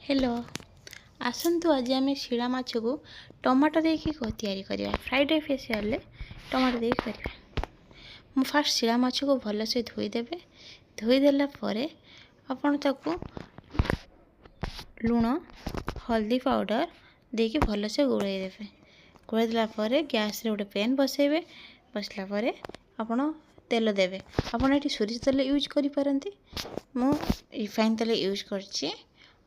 Hello आसतु आज आम शिला माछ को टमाटो देकी तैयारी करवा फ्राइड राइस स्पेशल टमाटो देकी करवा। मु फास्ट शिला माछ को भल से धोईदेवे। धोईदेला आपन ताकू लुण हल्दी पाउडर देकी भल से गोलई देवे। गोलई देला गैस रे गोटे पैन बसैबे। बसला आपन तेल देवे। आपन एटी सोरिष तेल यूज करि पारंती। मु रिफाइन तेल यूज करछि।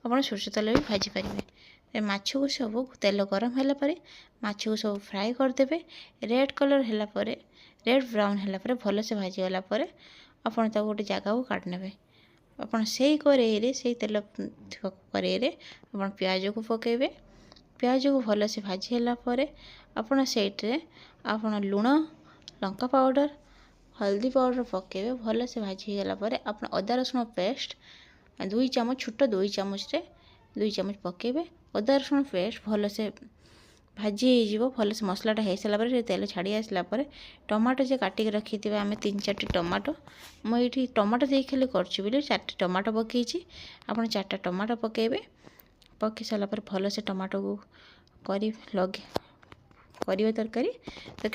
आपन सोरिष तेल भी भाजी पारे। माछ को सब तेल गरम होला परे माछ को सब फ्राई करदेवे। रेड कलर होला परे रेड ब्राउन होला परे भल से भाजी गला परे आपन ता गोटे जगह को काट नेबे। आपन सेही करेई रे सेही तेल करेई रे आपन प्याज को पकेबे। प्याज को भल से भाजी होला परे आपन सेट रे आपन लूण लंका पाउडर हल्दी पाउडर पकेबे। भल से भाजी गला परे आपन अदा रसुण पेस्ट 2 चामच छोट 2 चामच रे 2 चामच पकेबे। अदा रसुण पेस्ट भल से भाजी हो भल से मसलाटा हो सारा पर तेल छाड़ी आसला पर टमाटो जे काटिक रखी थे आम 3-4 टमाटो मुझे टमाटो दे खाली करछी बोली 4 टमाटो पकईची। आपन 4टा टमाटो पकेबे। पकई सारा पर भल से टमाटो को करी लगे करिवे तरकारी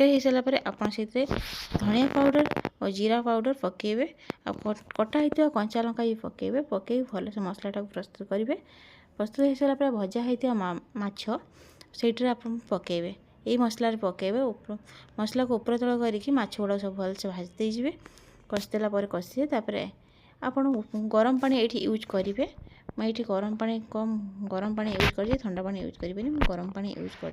हो सारा पर आपन से धनिया पाउडर और जीरा पाउडर पकेबे। कटा होता कंचा लंका भी पकेबे। पकई भल से मसलाटा प्रस्तुत करेंगे। प्रस्तुत हो सारा पर भजा होता माछ सेट्रे आप पकेबे। यही मसला पकेबे मसला को ऊपर तल करके माछ गुड़ा सब भल से भाजी देजिए। कषिदेला कषिए तापर आपन गरम पानी ये यूज करेंगे। मुझे गरम पानी कम गरम पानी यूज कर ठंडा पानी यूज करेंगे। गरम पानी यूज कर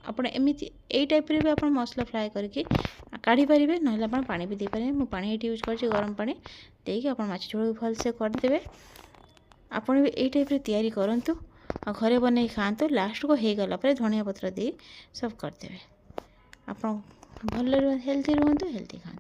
आपन एमती यही टाइप रे भी आपन मसला फ्राए करके काढ़ी पारे ना आप पानी भी दे पारे। मु पानी ये यूज कर गरम पानी देकी आप माछ झोल भल से करदेवे। आपन भी यही टाइप रे तैयारी करंतु आ घरे बनै खातु। लास्ट को हो गला पर धनिया पत्र दे सब करदेवे। आप भल हेल्थी रुहतु हेल्थी खातु।